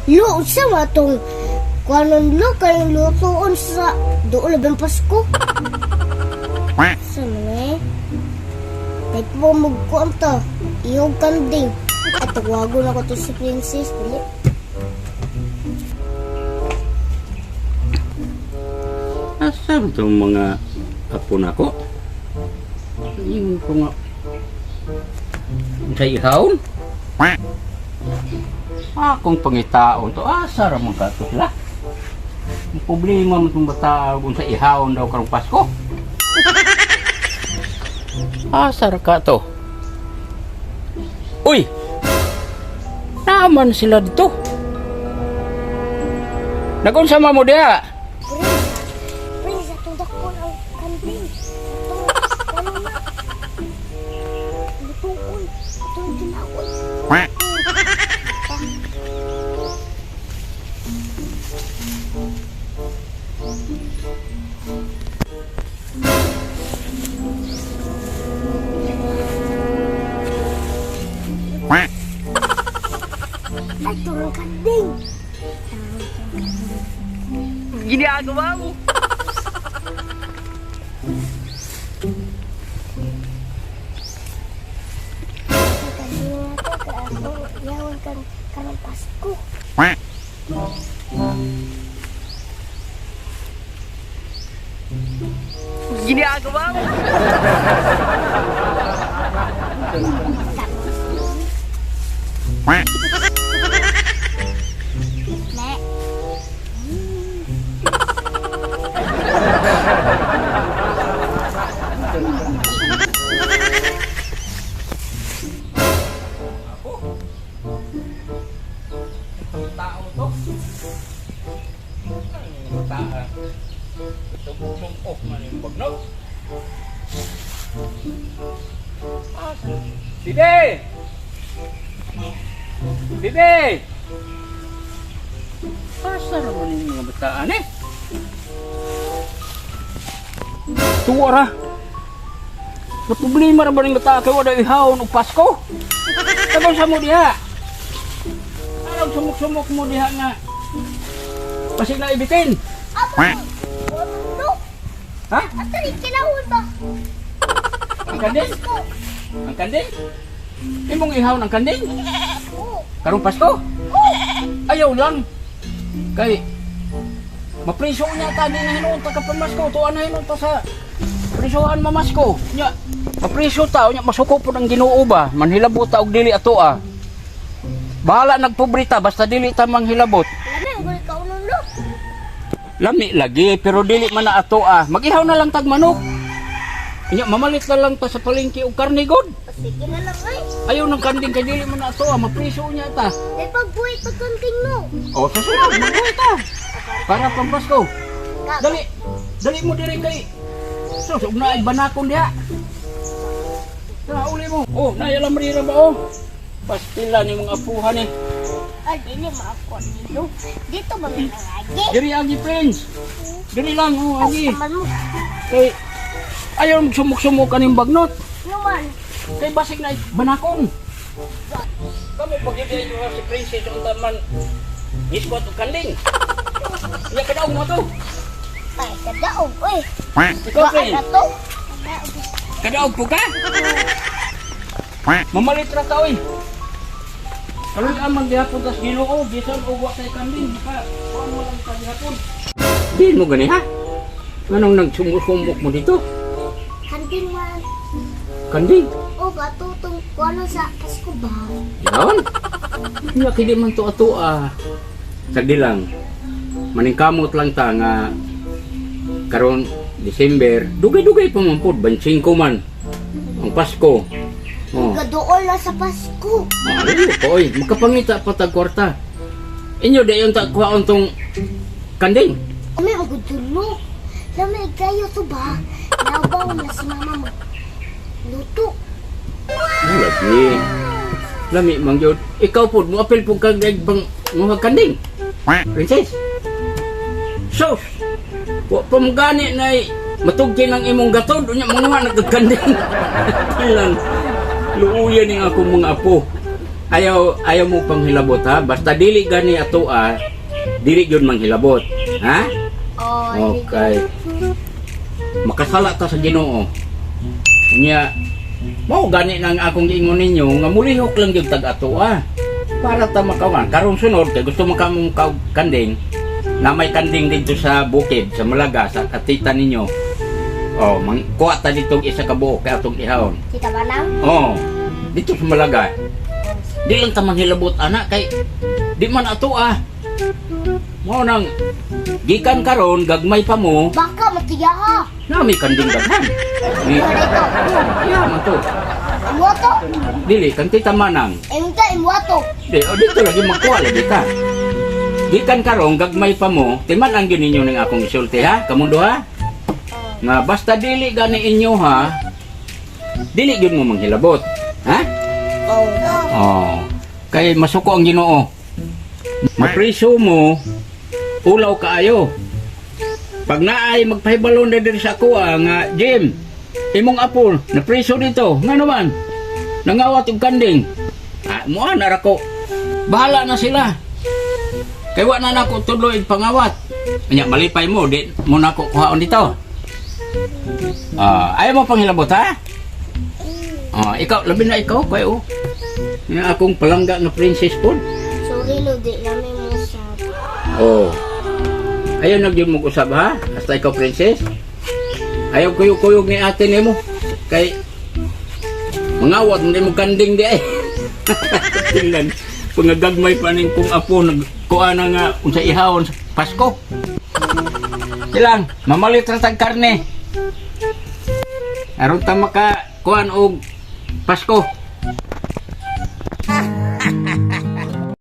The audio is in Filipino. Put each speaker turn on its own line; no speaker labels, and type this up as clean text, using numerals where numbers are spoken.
Lo, sa matong kanon lo, kayong lutoon sa doon labang Pasko. Sa mga kahit po magkuhan to, iyong kanding. At tawago na ko to si Princess. Dili.
Asam itong mga apo na ko? Yung ko nga sa ihawon? Akong pangitaon to, asa ramang kato sila. Ang problema mo itong bata kung sa ihawon daw karong Pasko. Asa ra ka to? Uy! Naman sila dito. Nagunsama mo diya?
Prince, atong dako ang kanding. Atong, ano na? Lutuon. Atong ginawon. Ay, turang kanding.
Ginagawa mo?
Yawan kan karong Pasko.
Ginagawa mo?
Nek.
Tao to? Tao. Tumutong-off man yung bagnog. Bibi! Bibi! Asa naman yung mga bataan eh? Tuwa ra! Na problema ra ba ng bataan kay wala ihawon o Pasko? Tagal sa mo diha! Anong sumuk-sumuk mo diha nga? Pasig na ibitin!
Abo! Ano?
Ha?
Ato rin kinahon ba?
Ang kanding?
Pasko.
Ang kanding? Imong ihaw ng kanding?
Oo.
Karong Pasko?
Oo.
Ayaw lang. Kay mapriso niya ta di na hinuon ta kapag Masko. Tuan na hinuon ta sa prisohan mamasko. Nya mapriso ta nya masuko po ng Ginoo ba? Manhilabot ta og dili ato ah. Bahala nagpobrita basta dili ta manghilabot.
Lami, ang guli ka unulo.
Lami lagi pero dili man na ato ah. Mag-ihaw na lang tag manok. Nya mamalit na lang ta sa palengke og karne god.
Sige na lang ay.
Ayaw ng kanding kay dili man na ato ah. Mapriso niya ta.
Ay pagbuhay pagkanting mo.
O sa sunod magbuhay ta. Para pang Pasko.
Kaka.
Dali. Dali mo diri kay. So, na banakon diha. Uli mo. Oh, nayalam rira ba oh? Pastila ni mga apuhan eh.
Ay, dili maakon dito. Dito ba may nangagi?
Diri agi friends. Diri lang oh agi.
Taman mo.
Kay ayaw sumuk-sumuk kaning bagnot.
Naman.
Kay basig na banakon. Kamo pag yun yung si Princess ang taman. Ispot o kanding. Iya kadaog mo to.
Ay, kadaog. Uy.
Ikaw
Baka
friend.
na to.
Kadaog po ka? Mamalit ra ta oy. Karon amang gihapon tas Ginoo, bisan og wa tay kambing, ka. Kuan mo lang ka gihapon. Di mo gani ha? Anong nagsumuk-sumuk mo dito?
Kanding man.
Kanding.
O, gatutong kuano sa Pasko ba?
Yan. Nya kidi man to ato ah. Sagdi lang. Maningkamot lang ta nga karon December, dugay-dugay pa man pod, bansing ko man. Ang Pasko. Oh.
Gadool na sa Pasko.
Ano po oy, makapangita pa tag kwarta. Inyo dayon ta kuhaon tong kanding.
Kami ang gudulo. Lamay kayo to ba? Nabaw na si mama mo. Luto.
Lagi. Lami mang jud. Ikaw pod mo apil pug kag bang mga kanding. Princess. Sus. Wa pa mo gani na matugkin ang imong gatod unya mga nagkanding. Lang. Luuyan ning ako mga apo. ayaw mo pang hilabot ha. Basta dili gani ato dili gyud manghilabot. Ha?
Oh,
Okay. Makasala ta sa Ginoo. Nya mao gani nang akong giingon ninyo nga mulihok lang gyud tag ato para ta makawan. Karong sunod kay gusto mo kamong kanding na may kanding dito sa bukid sa Malaga sa katita ninyo. Oh, kuha ta dito isa ka buok kay atong ihawon.
Kita ba lang?
Oh, dito sa Malaga. Di lang ta manghilabot anak kay di man ato Mao nang gikan karon gagmay pa mo
Baka matiya ha.
na may kanding daghan. Ni man to.
Imuato.
Dili kan tita manang.
Emta imuato.
Dito lagi magkuha lagi ta. Gikan karon gagmay pa mo, timan ang gyud ninyo ning akong isulti ha, kamundo ha. Nga basta dili gani inyo dili gyud mo manghilabot. Ha? Oh. Kay masuko ang Ginoo. Mapriso mo ulaw kaayo. Pag naay magpahibalon na diri sa kuha nga Jim, imong apo na priso dito. Nga naman nangawat og kanding. Mo na ko. Bahala na sila. Kay wa na nako tuloy pangawat. Nya malipay mo di mo nako kuhaon dito. Ayaw mo panghilabot ha? Ikaw labi na ikaw kay nga akong palangga nga princess pod.
Sorry no, di namin mo sabi.
Ayaw nagyud mo usab ha? Hasta ikaw princess. Ayaw kuyog-kuyog ni ate nimo. Kay mangawat hindi mo kanding di ay. Tingnan. Pangagagmay pa ning kung apo nagkuha na nga unsa ihawon sa Pasko. Ilang mamalit ra tag karne. Aron ta maka kuan og Pasko.